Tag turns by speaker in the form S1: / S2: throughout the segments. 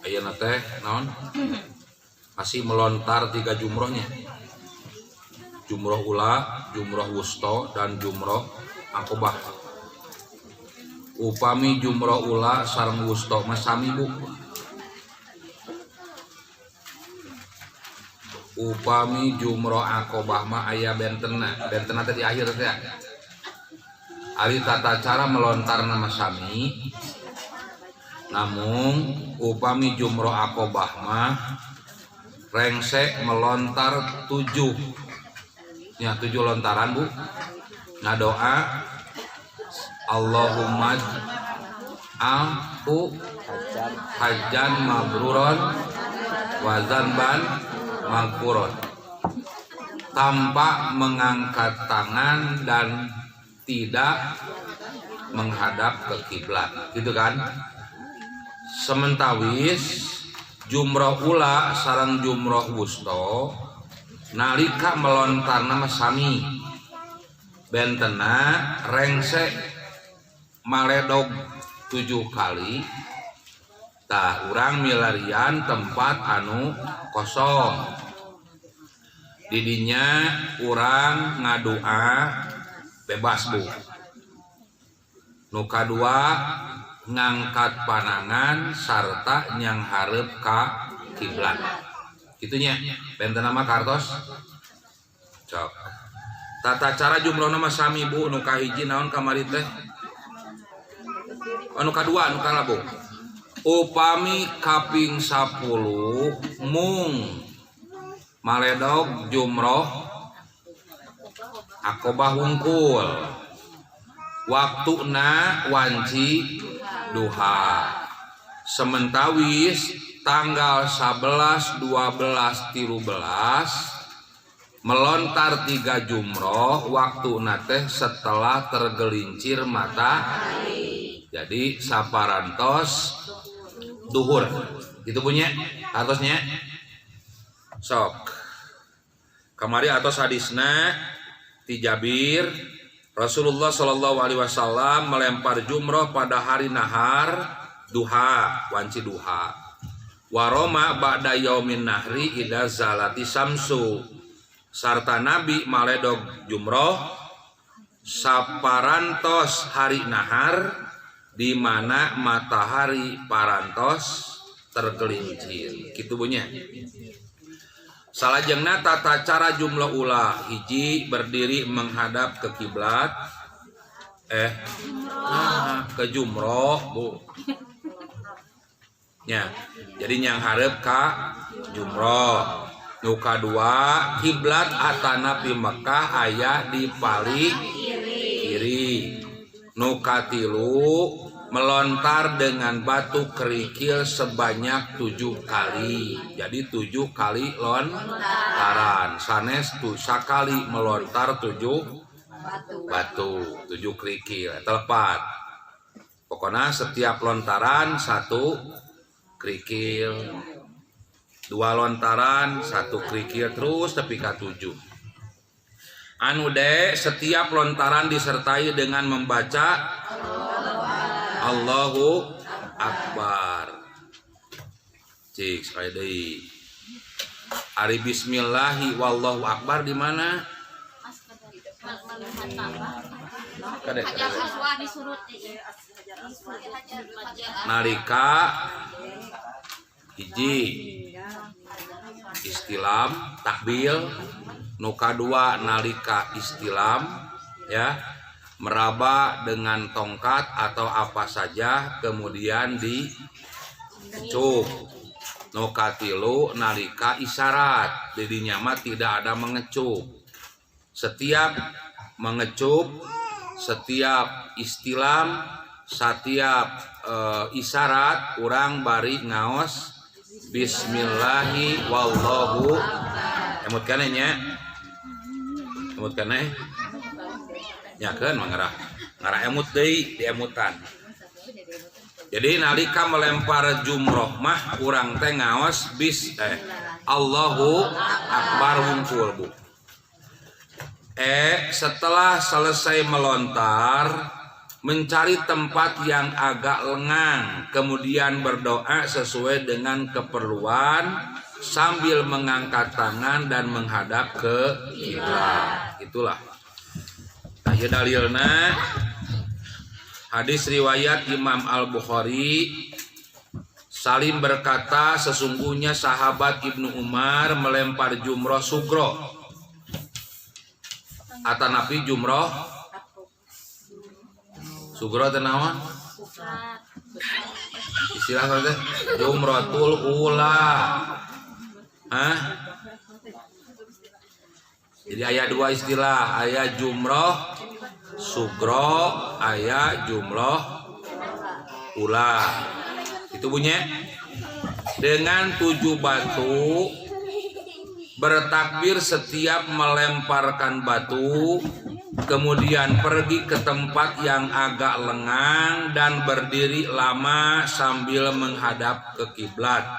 S1: ayeuna teh naon masih melontar 3 jumrohnya, jumroh ula, jumroh wusto, dan jumroh akobah. Upami jumroh ula sareng wusto masami bu, upami jumroh akobah mah aya bentena teh di akhir teh. Ari tata cara melontar nama sami, namun upami jumroh akobah mah rengsek melontar 7 ya, 7 lontaran bu. Ngadoa Allahumma aku hajan mabruron wa zanban maghfuron, tanpa mengangkat tangan dan tidak menghadap ke kiblat, gitu kan. Sementawis jumroh ula sareng jumroh wusto nalika melontar nama sami bentena rengsek maledog 7 kali. Tah urang milarian tempat anu kosong didinya, urang ngadua bebas bu. Nu kadua ngangkat panangan sarta nyang hareup ka kiblat, gitunya benten nama kartos cok. Tata cara jumlah nama sami bu, nu kahiji naon kamari teh, anu kadua anu kala bu, upami kaping 10 mung maledog jumroh akobah wungkul, waktuna wanci duha. Sementawis tanggal 11, 12, 13 melontar 3 jumroh, waktu teh setelah tergelincir matahari. Jadi saparantos duhur itu punya atosnya sok. Kamari atos hadisna ti Jabir, Rasulullah Shallallahu Alaihi Wasallam melempar jumroh pada hari nahar duha, wanci duha. Waroma ba'da yaumin nahri ida zalati samsu, sarta Nabi maledog jumroh saparantos hari nahar, di mana matahari parantos tergelincir, gitu bunyi. Salajengna tata cara jumlah ulah, hiji berdiri menghadap ke kiblat, ke jumroh bu, ya. Jadi yang hareup ka jumroh. Nu kadua kiblat atana pi Mekah aya di paling kiri. Nu katilu melontar dengan batu kerikil sebanyak 7 kali. Jadi 7 kali lontaran. Sanes tu sakali melontar 7 batu, 7 kerikil. Telepat. Pokoknya setiap lontaran 1 kerikil, 2 lontaran 1 kerikil, terus tepi ka 7. Anu de setiap lontaran disertai dengan membaca Allahu Akbar. Cik sekali deui. Ari bismillahi wallahu akbar di mana? Kadek. Nalika hiji istilam takbil, nu kadua nalika istilam ya, meraba dengan tongkat atau apa saja kemudian dicup. Nu katilu nalika isyarat, didinya mah tidak ada mengecup. Setiap mengecup, setiap istilam, setiap isyarat urang bari ngaos bismillahi wallahu emut kana nya, emut kana nyakeun mangarah emut deui di emutan. Jadi nalika melempar jumroh mah urang teh ngaos Allahu Akbar wungkul bu. Setelah selesai melontar mencari tempat yang agak lengang, kemudian berdoa sesuai dengan keperluan sambil mengangkat tangan dan menghadap ke kiblat. Itulah. Aya dalilna hadis riwayat Imam Al-Bukhari. Salim berkata, sesungguhnya sahabat Ibnu Umar melempar jumroh sugro. Atanapi jumroh sugro teh naon? Istilah teh jumratul ula. Hah? Jadi aya dua istilah, aya jumroh sugro, aya jumroh ula. Itu bunyinya dengan 7 batu, bertakbir setiap melemparkan batu, kemudian pergi ke tempat yang agak lengang dan berdiri lama sambil menghadap ke kiblat,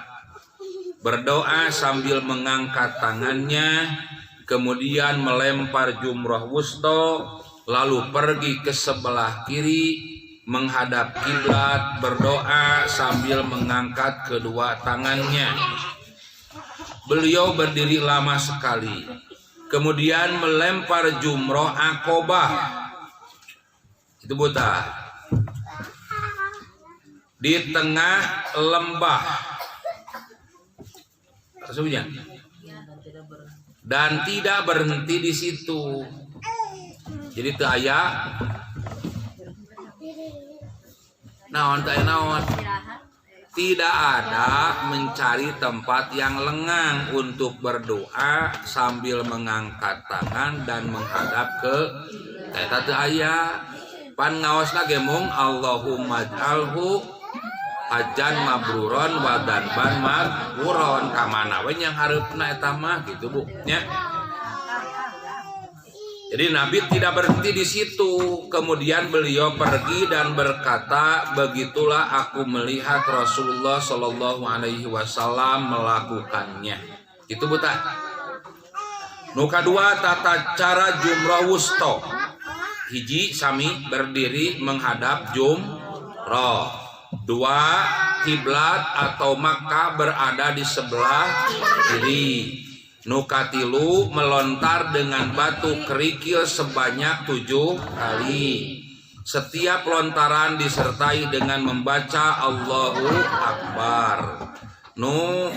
S1: berdoa sambil mengangkat tangannya, kemudian melempar jumrah wusta, lalu pergi ke sebelah kiri menghadap kiblat, berdoa sambil mengangkat kedua tangannya. Beliau berdiri lama sekali, kemudian melempar jumroh akobah. Itu buta di tengah lembah tersebutnya, dan tidak berhenti di situ. Jadi teu aya naon teh naon, tidak ada mencari tempat yang lengang untuk berdoa sambil mengangkat tangan dan menghadap ke eta teu aya. Pan ngaosna ge mung Allahumma ij'alhu hajjan mabruron wa danban maghfuron, ka mana we yang hareupna eta mah gitu Bu nya. Jadi Nabi tidak berhenti di situ. Kemudian beliau pergi dan berkata, begitulah aku melihat Rasulullah Shallallahu Alaihi Wasallam melakukannya. Itu buta. Nu kadua tata cara jumrah wusta. Hiji sami berdiri menghadap jumrah. Dua, kiblat atau Makkah berada di sebelah kiri. Nukatilu melontar dengan batu kerikil sebanyak 7 kali. Setiap lontaran disertai dengan membaca Allahu Akbar. Nu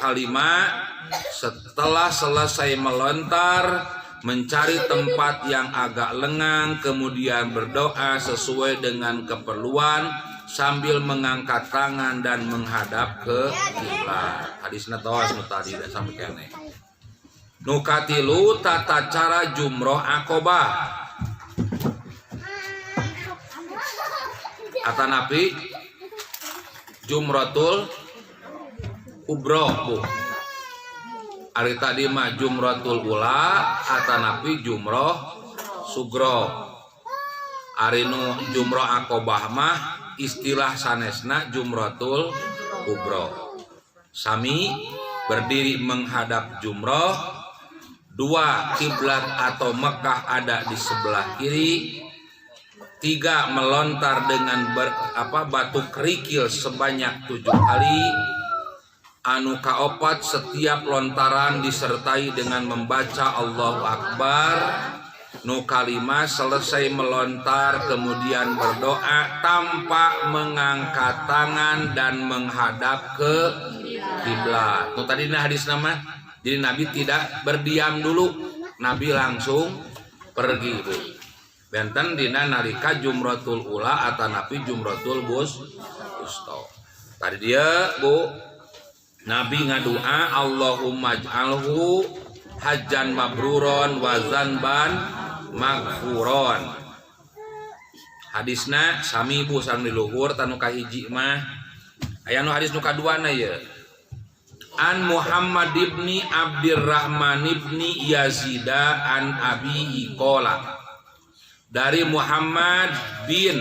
S1: kalimat setelah selesai melontar, mencari tempat yang agak lengang, kemudian berdoa sesuai dengan keperluan sambil mengangkat tangan dan menghadap ke kiblat. Hadisna tawas nu tadi dan sampai kene. Nukatilu tata cara jumroh akobah. Atanapi jumratul kubro Bu. Ari tadi mah jumratul ula, atanapi jumroh sugro. Ari nu jumroh akobah mah istilah sanesna jumratul kubro. Sami berdiri menghadap jumroh. Dua, kiblat atau Mekah ada di sebelah kiri. Tiga, melontar dengan batu kerikil sebanyak 7 kali. Anu kaopat, setiap lontaran disertai dengan membaca Allahu Akbar. Nu kalima, selesai melontar kemudian berdoa tanpa mengangkat tangan dan menghadap ke kiblat. Nu tadi hadis nama. Jadi Nabi tidak berdiam dulu, Nabi langsung pergi Bu. Benten dina narika jumratul ula atanapi jumratul wusta. Tadi dia Bu, Nabi ngadua Allahumma ij'alhu hajjan mabruron wa zanban maghfuron. Hadisna sami Bu sareng di luhur tanu kahiji mah aya nu hadis nu kaduana ye. An Muhammad ibni Abdurrahman ibni Yazida an abihi qala. Dari Muhammad bin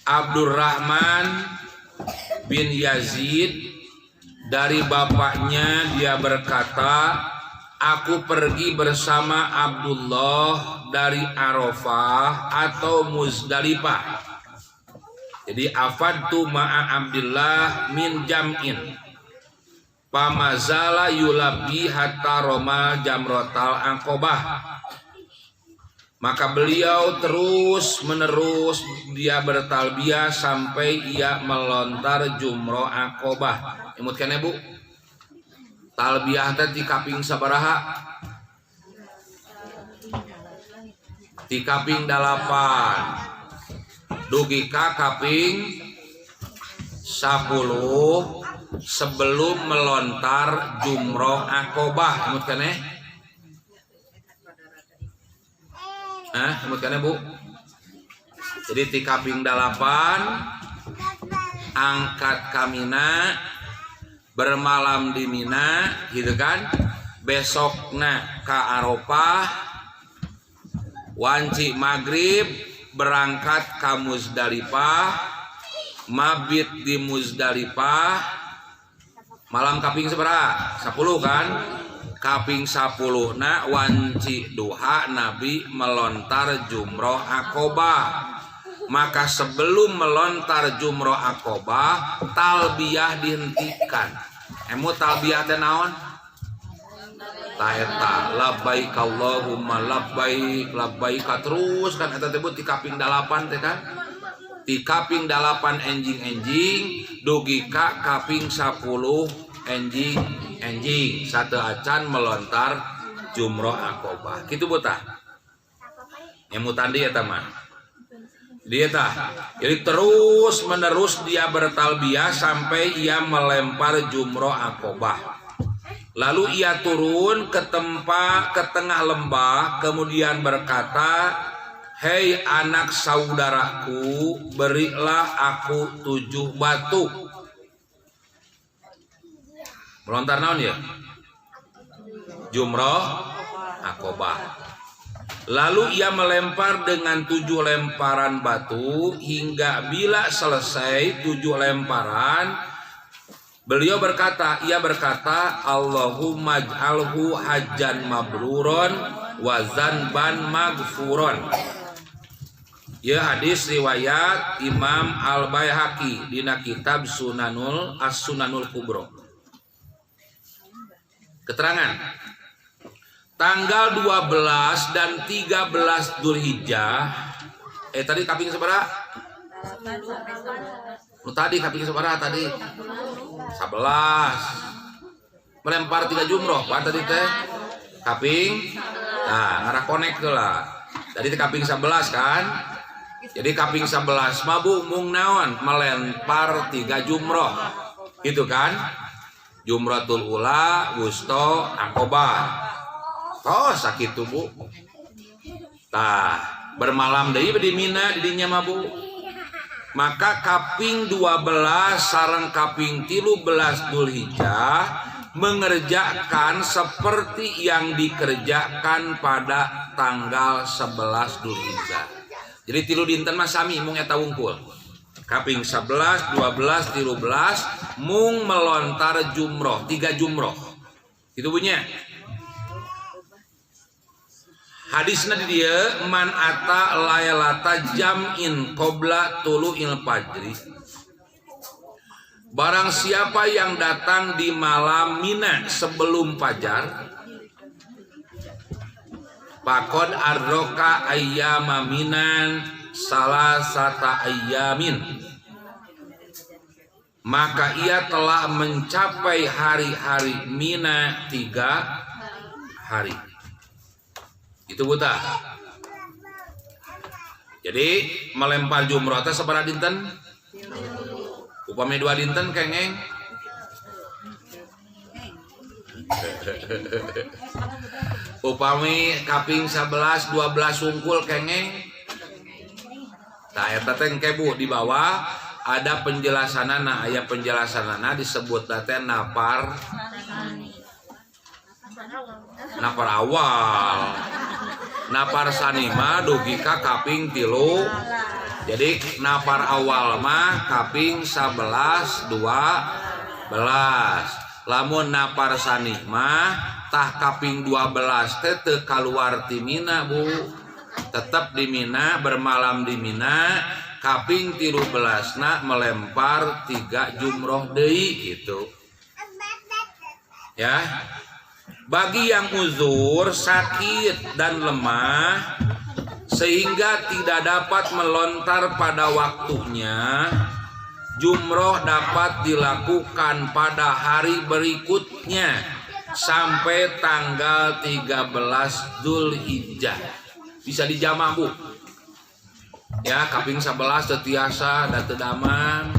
S1: Abdurrahman bin Yazid, dari bapaknya dia berkata, aku pergi bersama Abdullah dari Arafah atau Muzdalifah. Jadi afadtu ma'a Abdillah min jam'in pamazala yulabi hatta roma jamrotal aqobah. Maka beliau terus menerus dia bertalbiyah sampai ia melontar jumroh aqobah. Imut kene Bu, talbiyah teh ti kaping sabaraha? Ti kaping 8. Dugi ka kaping 10 sebelum melontar jumroh aqobah. Imut kene? Imut kene Bu? Jadi ti kaping 8 angkat ka Mina, bermalam di Mina gitu kan. Besokna ka Arafah, wanci maghrib berangkat ke Muzdalifah, mabit di Muzdalifah, malam kaping sabaraha? 10 kan? Kaping 10 na wanci duha Nabi melontar jumroh aqobah. Maka sebelum melontar jumroh aqobah, talbiyah dihentikan. Emu talbiyah teh naon? Taeta labbaik Allahumma labbaik labbaik terus kan eta teh ti kaping 8 teh kan. Ti kaping 8 enjing dugi ka kaping 10 enjing satu acan melontar jumroh aqobah. Kitu buta. Emu tadi eta mah. Dia tah. Jadi terus menerus dia bertalbiyah sampai ia melempar jumroh aqobah. Lalu ia turun ke tengah lembah, kemudian berkata, "Hei anak saudaraku, berilah aku 7 batu." Melontar naon ya? Jumroh aqobah. Lalu ia melempar dengan 7 lemparan batu hingga bila selesai 7 lemparan. Beliau berkata, Allahumma ij'alhu hajjan mabruron wa zanban maghfuron. Ya hadis riwayat Imam Al-Baihaqi dina kitab As-Sunanul Kubro. Keterangan tanggal 12 dan 13 Dzulhijjah. Tadi kaping sabaraha? Tadi kaping sabaraha tadi? 11. Melempar 3 jumroh Pak tadi teh kaping ngarah konek lah. Jadi kaping 11 kan. Jadi kaping 11 mabu mung naon melempar 3 jumroh. Gitu kan? Jumratul ula, wusto, aqobah. Oh sakitu Bu. Bermalam deui di Mina didinya mabu. Maka kaping 12 sareng kaping 13 Dzulhijjah mengerjakan seperti yang dikerjakan pada tanggal 11 Dzulhijjah. Jadi 3 dinten mah sami mung eta wungkul. Kaping 11, 12, 13 mung melontar jumroh, 3 jumroh. Itu bunyinya. Hadisna di dia man ata layalata jam'in qabla tulu'il fajri. Barang siapa yang datang di malam Mina sebelum fajar, faqad arroka ayyama minan salasata ayyamin. Maka ia telah mencapai hari-hari Mina 3 hari. Itu buta. Jadi melempar jumroh teh sabaraha dinten? Upami 2 dinten kengeng. Upami kaping 11 12 sungkul kengeng. Eta teh engke Bu di bawah ada penjelasanana, aya penjelasanana disebut teh napar awal. Napar sanima dugi ka kaping 3. Jadi napar awal mah kaping 11 12. Lamun napar sanima tah kaping 12 teh teu kaluar ti Mina Bu, tetap di Mina, bermalam di Mina. Kaping 13 melempar 3 jumroh deui gitu ya. Bagi yang uzur, sakit dan lemah sehingga tidak dapat melontar pada waktunya, jumroh dapat dilakukan pada hari berikutnya sampai tanggal 13 Dzulhijjah. Bisa dijamak Bu ya, kaping 11 teu tiasa da teu daman,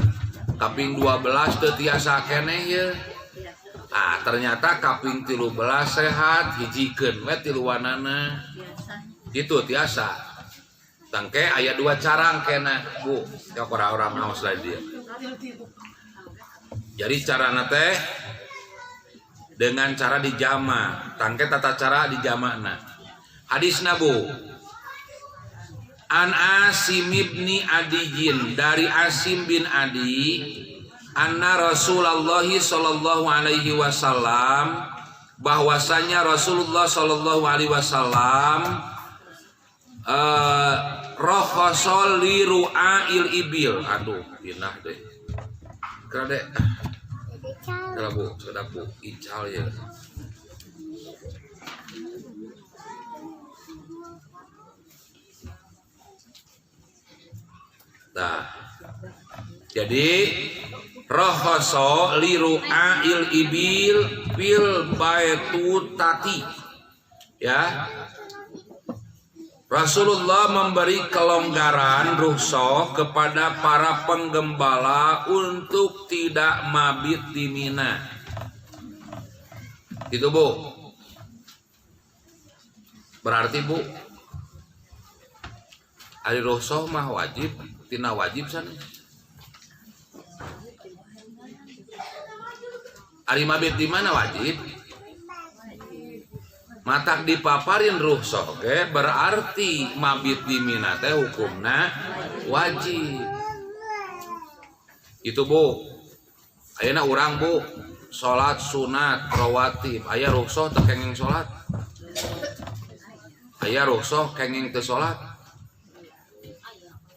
S1: kaping 12 teu tiasa keneh ye. Ternyata kaping 13 sehat, hijikeun we tiluanana gitu tiasa. Tangke aya 2 carang kena Bu, ya orang-orang naos lah dia. Jadi carana teh dengan cara dijama, tangke tata cara dijamakna. Hadisna Bu, An Asim ibni Adiyin, dari Asim bin Adi, anna Rasulullah sallallahu alaihi wasallam, bahwasanya Rasulullah sallallahu alaihi wasallam rokhosol li ru'ail ibil. Aduh, pinah deh. Kira deh. Kira Bu, sedap Bu, ical ya. Nah, jadi rohoso liru ail ibil bil baitu tati ya. Rasulullah memberi kelonggaran rukhsah kepada para penggembala untuk tidak mabit di Mina. Itu Bu. Berarti Bu, hari rukhsah mah wajib, tina wajib sana. Ari mabit di mana wajib? Matak dipaparin rukhsah oke, berarti mabit di Mina teh hukumna wajib. Itu Bu. Ayeuna urang Bu, salat sunat rawatib, aya rukhsah teu kenging salat. Aya rukhsah kenging teu salat.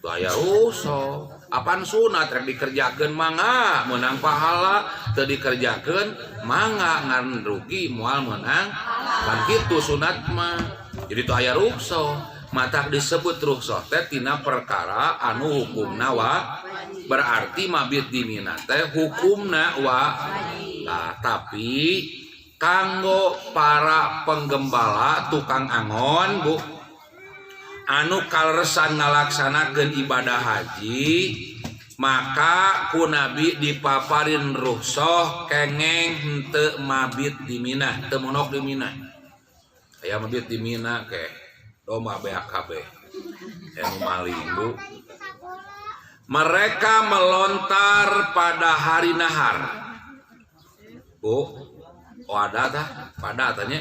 S1: Tuh aya rukhsah. Apaan sunat rek dikerjakeun mangga menang pahala, teu dikerjakeun mangga ngan rugi moal menang. Kan kitu sunat mah. Jadi tuh aya rukhsah. Matak disebut rukhsah teh tina perkara anu hukumna berarti mabit di Mina teh hukumna Nah, tapi kanggo para penggembala tukang angon Bu, anu kaleresan ngalaksanakeun ibadah haji, maka ku Nabi dipaparin rukhsah kengeng henteu mabit di Mina, teu monok di Mina. Aya mabit di Mina ke domba BAKB. Maling Bu. Mereka melontar pada hari nahar. Bu, ada tah? Pada tanya.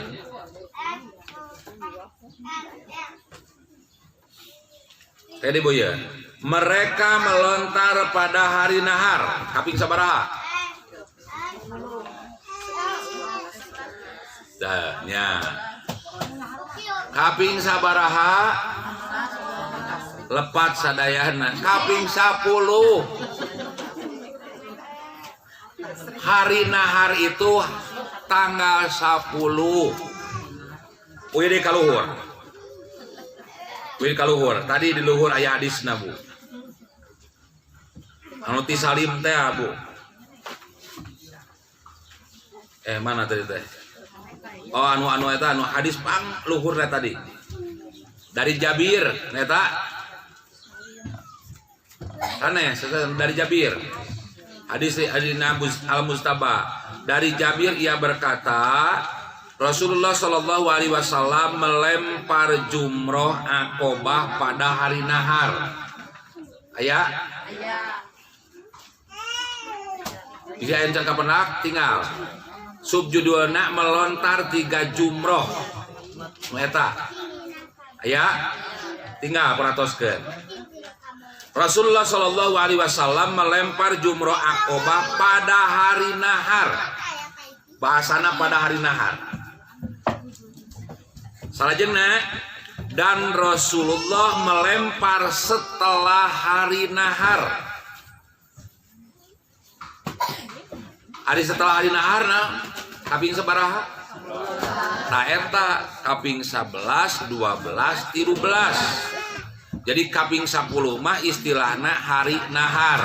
S1: Tadi Bu ya. Mereka melontar pada hari nahar. Kaping sabaraha? Dahnya. Kaping sabaraha? Lepat sadayana. Kaping 10. Hari nahar itu tanggal 10. Widi kaluhur. Widi kaluhur. Tadi di luhur aya hadisna Bu. Anu ti salim teh Bu. Mana tadi teh? Oh anu eta anu hadis pang luhur tadi. Dari Jabir eta. Aneh, dari Jabir. Hadis Al-Mustaba. Dari Jabir ia berkata, Rasulullah Shallallahu Alaihi Wasallam melempar jumroh Aqobah pada hari nahar. Aya? Bisa encak kapenak tinggal. Subjudulna melontar 3 jumroh. Eta. Aya? Tinggal peratoskeun. Rasulullah Shallallahu Alaihi Wasallam melempar jumroh Aqobah pada hari nahar. Bahasana pada hari nahar. salajengna dan Rasulullah melempar setelah hari nahar. Hari setelah hari nahar kaping sabaraha? Nah eta kaping 11, 12, 13. Jadi kaping 10 mah istilahna hari nahar.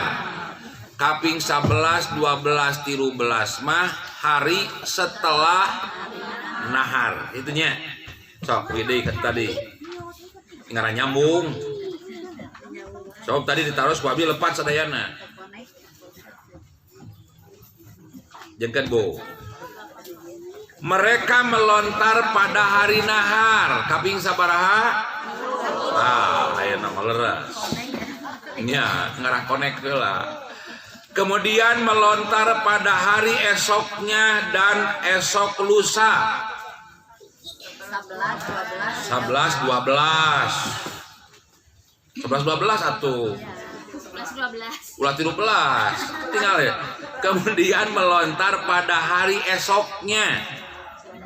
S1: Kaping 11, 12, 13 mah hari setelah nahar. Itunya. Sok gede tadi. Ngara nyambung. Sok tadi ditaruh ku abdi lepat sadayana. Jengkeun Bu. Mereka melontar pada hari nahar. Kaping sabaraha? Ayeuna mah leres. Nya ngarah konek heula. Kemudian melontar pada hari esoknya dan esok lusa. 11, 12 atuh.
S2: 11, 12
S1: ulah 13 tinggal ya. Kemudian melontar pada hari esoknya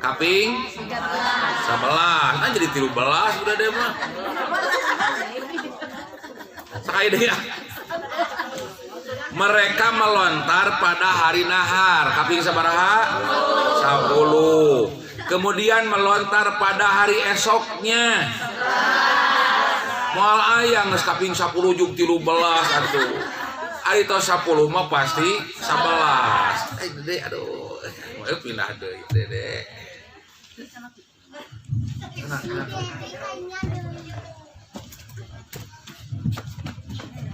S1: kaping 11. Nah jadi 13 udah deh mah. Sakaya deh ya. Mereka melontar pada hari nahar kaping sabaraha? 10. Kemudian melontar pada hari esoknya. Moal aya geus kaping 10 jeung 13 atuh. Ari tos 10 mah pasti 11. Dede aduh. Mau pindah deui Dede.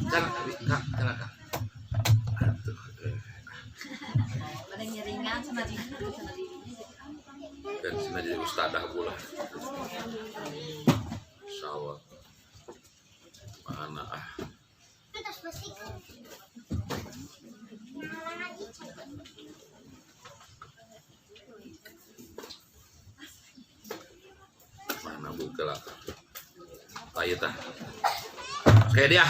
S1: Can Aduh.
S2: Pada nyeringan sama dirinya
S1: Dan sini jadi ustadah pula. Sawah. Mana Mana buka lah. Ayo tah. Oke dia.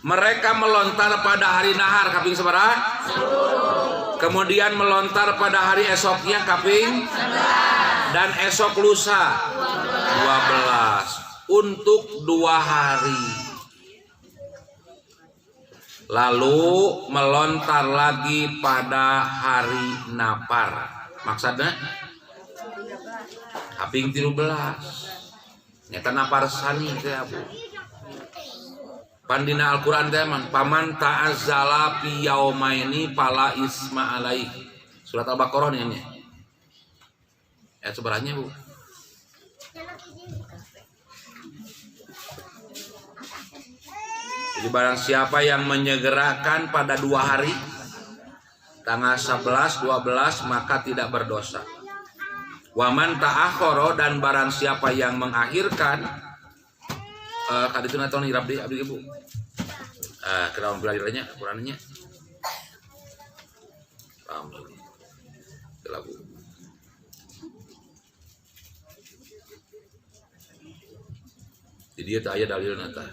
S1: Mereka melontar pada hari nahar kaping sabaraha? Kemudian melontar pada hari esoknya kaping 11. Dan esok lusa 12 untuk 2 hari. Lalu melontar lagi pada hari napar. Maksudnya kaping 13. Nyata napar sani teh Bu. Pandina Al-Quran teman paman ta'azzala fi yaumaini fala isma alaih. Surat Al-Baqarah ini. Sebenarnya Bu. Jadi barang siapa yang menyegerakan pada 2 hari tanggal 11, 12 maka tidak berdosa. Waman ta'akhoro dan barang siapa yang mengakhirkan kaditu naton hirap di abdi Ibu. Kenaon belajarnya Qurannya. Lagu. Jadi dia tak aya dalilna tah.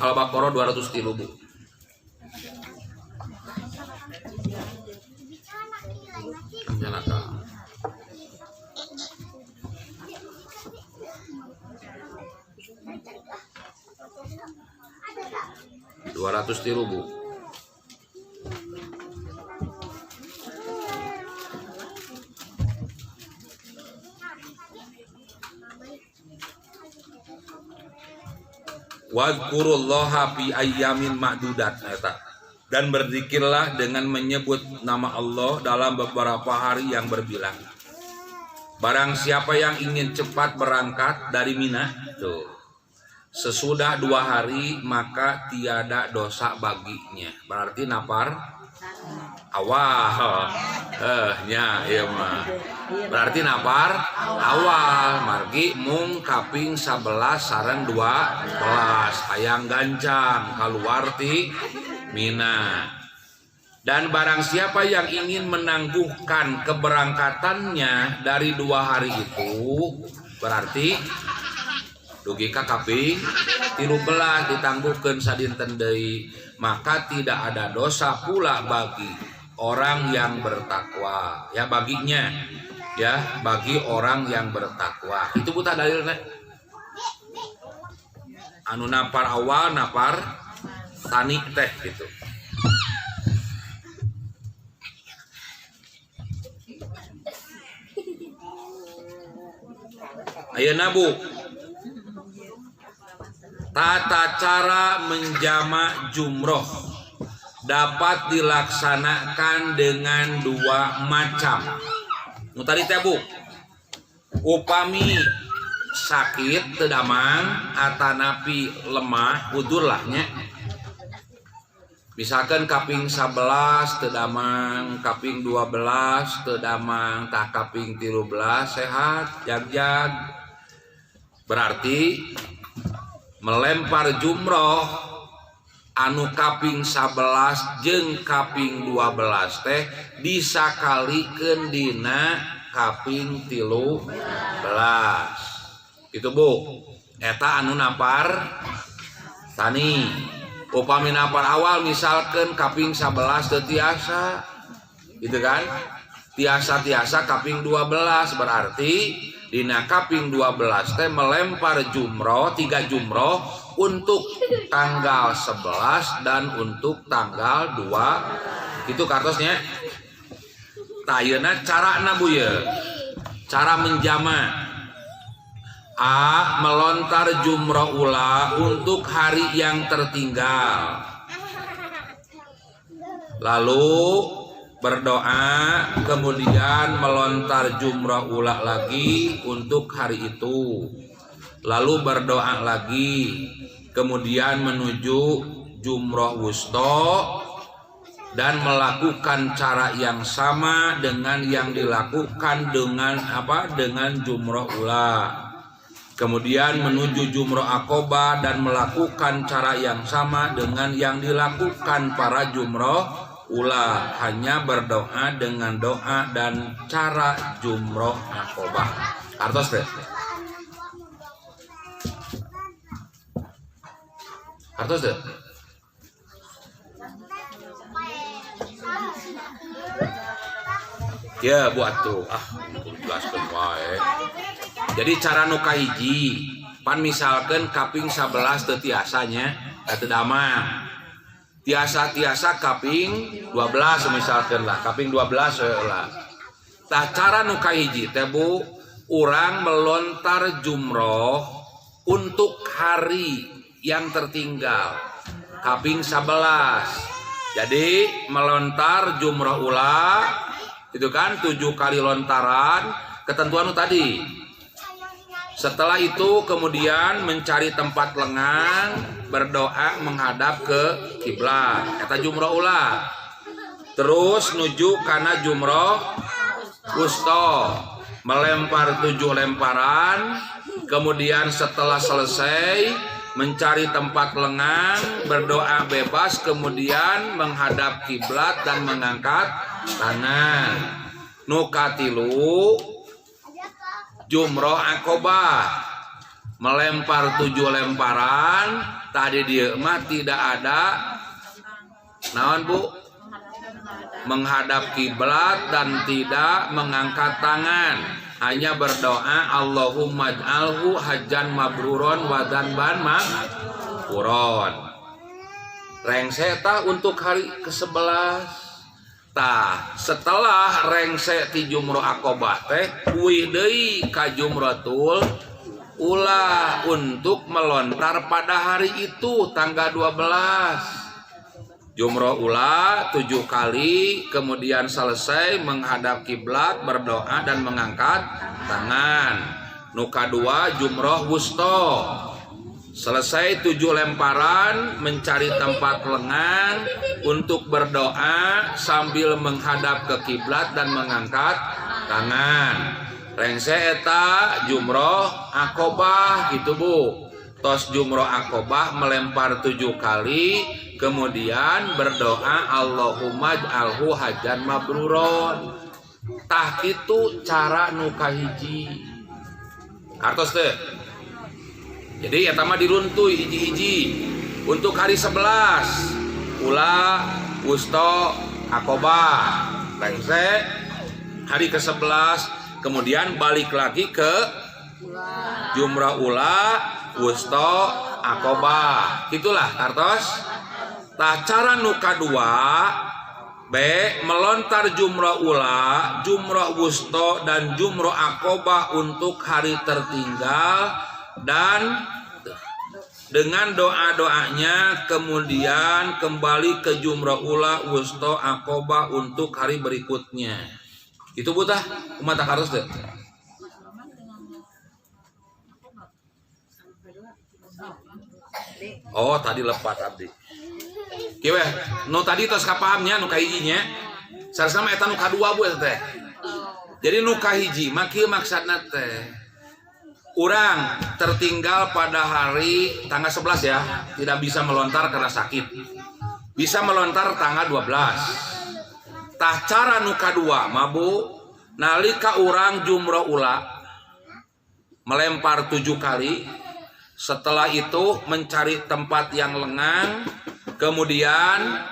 S1: Al-Baqarah 203 Bu. Nyalaka. Bu. Wadhkurullaha fi ayyamin ma'dudat dan berzikirlah dengan menyebut nama Allah dalam beberapa hari yang berbilang. Barang siapa yang ingin cepat berangkat dari Mina tuh, sesudah 2 hari maka tiada dosa baginya. Berarti napar awal. Nya ieu mah. Berarti napar awal margi mung kaping 11 sareng 12 hayang gancang kaluar ti Mina. Dan barang siapa yang ingin menangguhkan keberangkatannya dari 2 hari itu, berarti dugi ka kaping 13 ditangguhkeun sadinten deui, maka tidak ada dosa pula bagi orang yang bertakwa. Ya baginya, ya bagi orang yang bertakwa. Itu buta dalilnya. Anu napar awal napar tani teh gitu. Ayeuna Bu, tata cara menjamak jumroh dapat dilaksanakan dengan 2 macam. Nu tadi teh Bu, upami sakit teu damang atanapi lemah udur lah nya. Misalkan kaping 11 teu damang, kaping 12 teu damang, tah kaping 13 sehat jag-jag. Berarti melempar jumroh anu kaping 11 jeung kaping 12 teh disakalikeun dina kaping 13. Itu Bu, eta anu napar tani. Upami napar awal misalkan kaping 11 teu tiasa, gitu kan? Tiasa-tiasa kaping 12, berarti dina kaping 12 teh melempar jumroh 3 jumroh untuk tanggal 11 dan untuk tanggal 2. Itu kartosnya. Tayana carana Bu ya. Cara menjama. A. Melontar jumroh ula untuk hari yang tertinggal. Lalu berdoa, kemudian melontar jumroh ula lagi untuk hari itu. Lalu berdoa lagi, kemudian menuju jumroh wusto dan melakukan cara yang sama dengan yang dilakukan dengan jumroh ula. Kemudian menuju jumroh akobah dan melakukan cara yang sama dengan yang dilakukan para jumroh ula, hanya berdoa dengan doa dan cara jumroh akobah. Artos deh. Artos deh. Ya buat tuh jelaskan wae. Jadi cara nuka hiji pan misalkan kaping 11 teu tiasanya teu damang. Tiasa-tiasa kaping 12 misalkan lah, kaping 12 lah. Tah cara nuka hiji teh Bu, urang melontar jumroh untuk hari yang tertinggal kaping 11. Jadi melontar jumroh ula itu kan 7 kali lontaran, ketentuan tadi. Setelah itu kemudian mencari tempat lengang, berdoa menghadap ke kiblat. Eta jumroh ula. Terus nuju kana jumroh wusto, melempar 7 lemparan. Kemudian setelah selesai mencari tempat lengang, berdoa bebas, kemudian menghadap kiblat dan mengangkat tangan. Nukatilu jumroh akobah, melempar 7 lemparan. Tadi dia mah tidak ada naon Bu, menghadap kiblat dan tidak mengangkat tangan, hanya berdoa Allahumma ij'alhu hajjan mabruron wa dzanban maghfuron. Rengse tah untuk hari ke-11. Tah setelah rengse ti jumroh akobah teh kuih deui ka jumratul ula untuk melontar pada hari itu tanggal 12. Jumroh ula 7 kali, kemudian selesai menghadap kiblat, berdoa dan mengangkat tangan. Nuka 2 jumroh wusto. Selesai 7 lemparan, mencari tempat lengang untuk berdoa sambil menghadap ke kiblat dan mengangkat tangan. Rengse eta jumroh akobah gitu Bu. tos jumroh akobah melempar 7 kali, kemudian berdoa Allahumma ij'alhu hajjan mabruron. Tah kitu cara nu kahiji. Kartos teh. Jadi eta mah diruntuy hiji-hiji. Untuk hari 11 ula wusto akobah. Lengse hari ke-11 kemudian balik lagi ke jumrah ula wusto akobah. Itulah kartos. Tah cara nu kadua B. Melontar jumrah ula, jumrah wusto dan jumrah akobah untuk hari tertinggal dan dengan doa-doanya kemudian kembali ke jumrah ula, wusto, akobah untuk hari berikutnya. Itu butah umat harus deh. Oh tadi lepat abdi. Kieu nu tadi tos kapahamnya nu kahijinya. Sareng eta nu kadua bu teh. Jadi nu kahiji mah kieu maksudna teh. Urang tertinggal pada hari tanggal 11 ya, tidak bisa melontar karena sakit. Bisa melontar tanggal 12. Tah cara nu kadua mah Bu, nalika urang jumrah ula melempar 7 kali. Setelah itu mencari tempat yang lengang, kemudian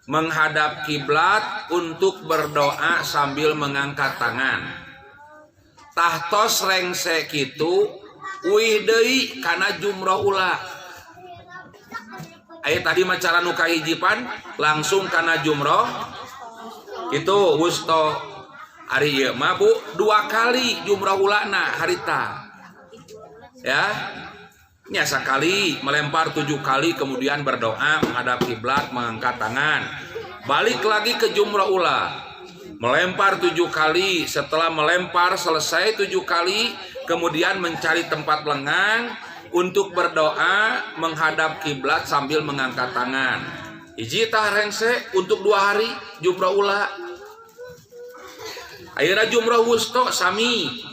S1: menghadap kiblat untuk berdoa sambil mengangkat tangan. Tahtos rengse kitu uih deui kana jumrah ula. Aya tadi mah cara nu kahijipan langsung kana jumrah kitu wusto. Ari ieu mah Bu 2 kali jumrah ulana harita. Ya. Nya sakali melempar 7 kali kemudian berdoa menghadap kiblat mengangkat tangan. Balik lagi ke jumrah ula. Melempar 7 kali, setelah melempar selesai 7 kali, kemudian mencari tempat lengang untuk berdoa menghadap kiblat sambil mengangkat tangan. Hiji tah rengse untuk 2 hari jumrah ula. Ayeuna jumrah wusto sami.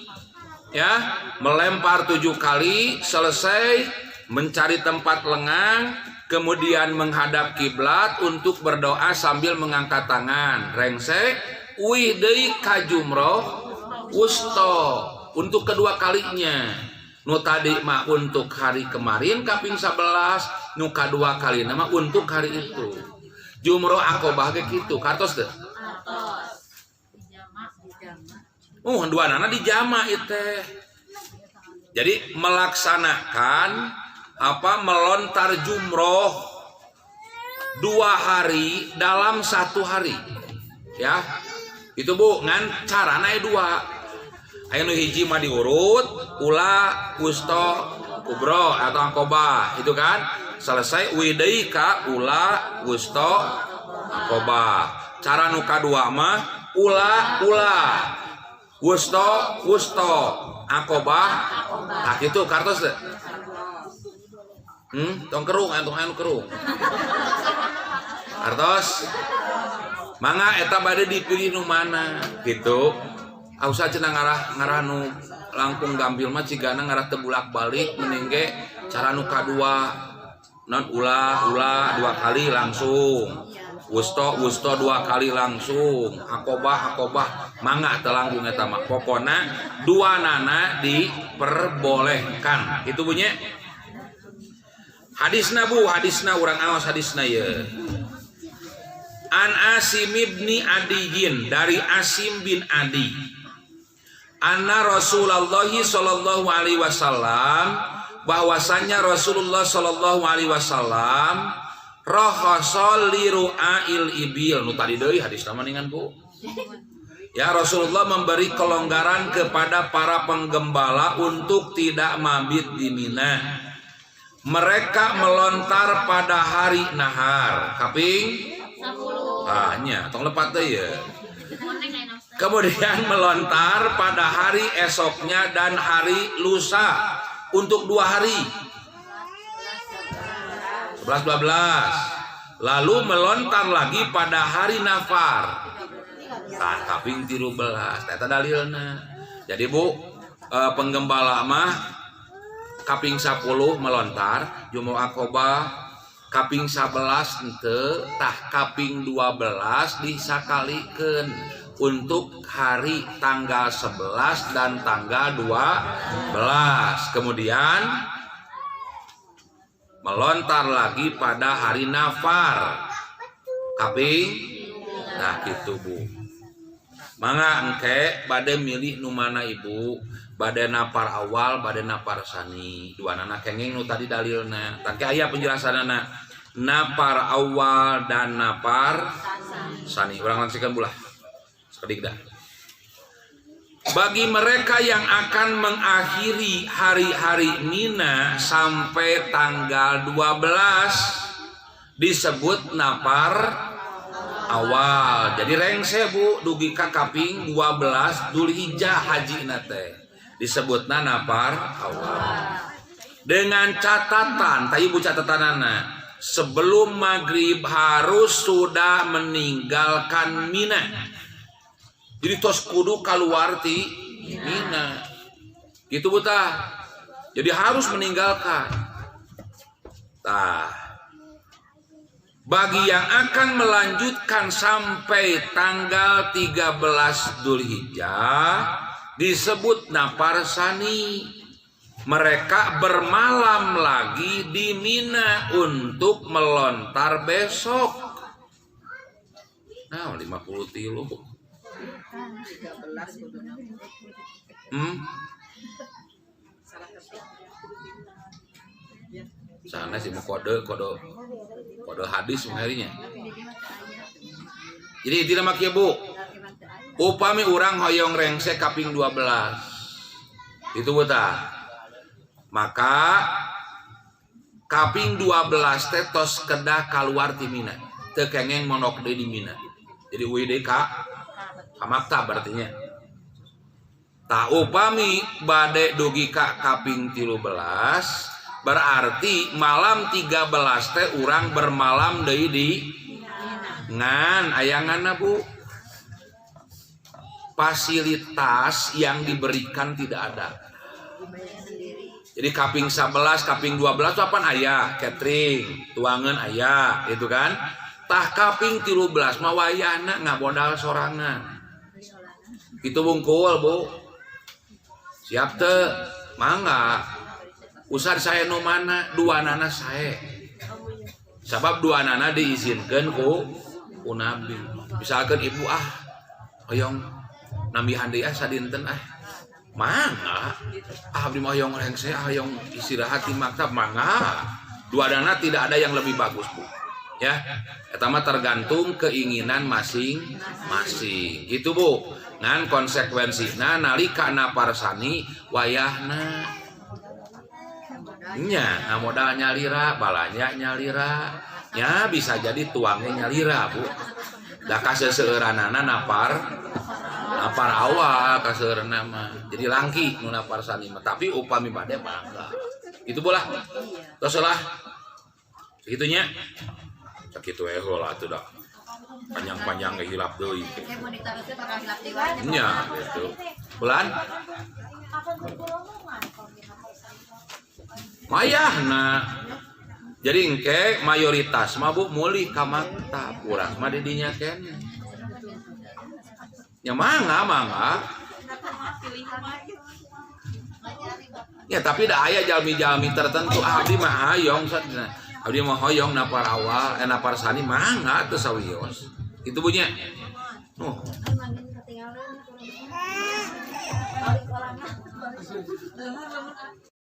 S1: Ya, melempar 7 kali, selesai mencari tempat lengang, kemudian menghadap kiblat untuk berdoa sambil mengangkat tangan. Rengse uih deui ka jumrah wusto untuk kedua kalinya. Nu tadi mah untuk hari kemarin kaping 11, nu kadua kali nama untuk hari itu. Jumrah akobah ge kitu, kartos teh. Duanana dijama itu. Jadi melaksanakan melontar jumroh 2 hari dalam 1 hari. Ya. Itu Bu, ngan carana 2. Aya nu hiji mah diurut, ula, wusto, kubro atau akobah, itu kan. Selesai widei ka ula, wusto, akobah. Cara nu kadua mah ula, wusto, akobah. Nah itu kartos deh. Tong kerung, anu kerung. Kartos. Mangga eta bade dipilih nu mana gitu. Ausah cenah ngarah nu langkung gampil mah cigana ngarah teu bulak-balik mending ge cara nu kadua non ula 2 kali langsung. Wusto 2 kali langsung. Akobah mangga teu langkung eta mah. Pokona 2 nana diperbolehkan. Itu bunyi. Hadisna Bu, hadisna urang aos hadisna ye. An Asim ibni Adiyin, dari Asim bin Adi. Anna Rasulullah sallallahu alaihi wasallam, bahwasanya Rasulullah sallallahu alaihi wasallam rakhasa li ru'ail ibil. Nu tadi deui hadis tamaningan Bu. Ya, Rasulullah memberi kelonggaran kepada para penggembala untuk tidak mabit di Mina. Mereka melontar pada hari nahar. Kaping 10. Nya, tong lepat teh ya. Kemudian melontar pada hari esoknya dan hari lusa untuk 2 hari. 11-12. Lalu melontar lagi pada hari nafar. Kaping 13. Eta dalilna. Jadi Bu, penggembala mah kaping 10 melontar Jumul Aqobah, kaping 11 henteu, tah kaping 12 disakalikeun untuk hari tanggal 11 dan tanggal 12. Kemudian melontar lagi pada hari nafar kaping, nah gitu Bu. Mangga engke bade milih nu mana Ibu, bade napar awal bade napar sani, duanana kenging nu tadi dalilna tapi aya penjelasanana napar awal dan napar sani. Urang langsikeun bulah sakedik dah. Bagi mereka yang akan mengakhiri hari-hari Mina sampai tanggal 12 disebut napar awal. Jadi rengse Bu dugi ka kaping 12 Dzulhijjah haji nate disebutna napar awal. Dengan catatan, tadi Bu catatanana sebelum maghrib harus sudah meninggalkan Mina. Jadi tos kudu keluar ti Mina. Gitu Bu tah. Jadi harus meninggalkan. Tah. Bagi yang akan melanjutkan sampai tanggal 13 Dzulhijjah disebut napar sani. Mereka bermalam lagi di Mina untuk melontar besok. Nah, 50 tilu. Sana sih mau kode hadis mengharinya. Jadi tidak makia Bu. Upami urang hoyong rengse kaping 12. Itu buta. Maka kaping 12 tetos kedah keluar ti Mina. Teu kengeng monok deui di Mina. Jadi WD ka maktab artinya. Ta upami bade dugi ka kaping 13 berarti malam 13 teh urang bermalam deui di ngan ayanganna Bu. Fasilitas yang diberikan tidak ada. Jadi kaping 11, kaping 12 itu apaan aya? Catering, tuangan aya, itu kan? Tah kaping 13 mah wayahna ngabodal sorangan. Itu bungkul Bu. Siap teu? Mangga. Usah saya nu mana? Dua nana saya. Sebab dua nana diizinkan ku Nabi. Misalkan ibu hoyong nambihan deui sadinten mangga. Abdi mah hoyong rengse hoyong istirahat di maktab mangga. Dua nana tidak ada yang lebih bagus Bu. Ya, eta mah tergantung keinginan masing-masing. Itu Bu. Ngan konsekuensina nalika napar sani wayahna nya modal nyalira, balanya nyalira, nya bisa jadi tuangnya nyalira Bu. Da kaseueuranana napar awal kaseueurana mah. Jadi langki nu napar sani mah, tapi upami bade mangga. Itu bolah. Tos lah. Segitunya. Sakitu we heula atuh da. Panjang-panjang ge hilap deui. Nya gitu. Bulan mayahna. Jadi engke mayoritas mah Bu meuli ka maktab, urang mah di dinya keneh. Ya mangga. Ya tapi da aya jalmi-jalmi tertentu abdi mah hayong satna. Abdi mah hoyong napar awal, napar sani mangga teu sawios. Itu bunyi.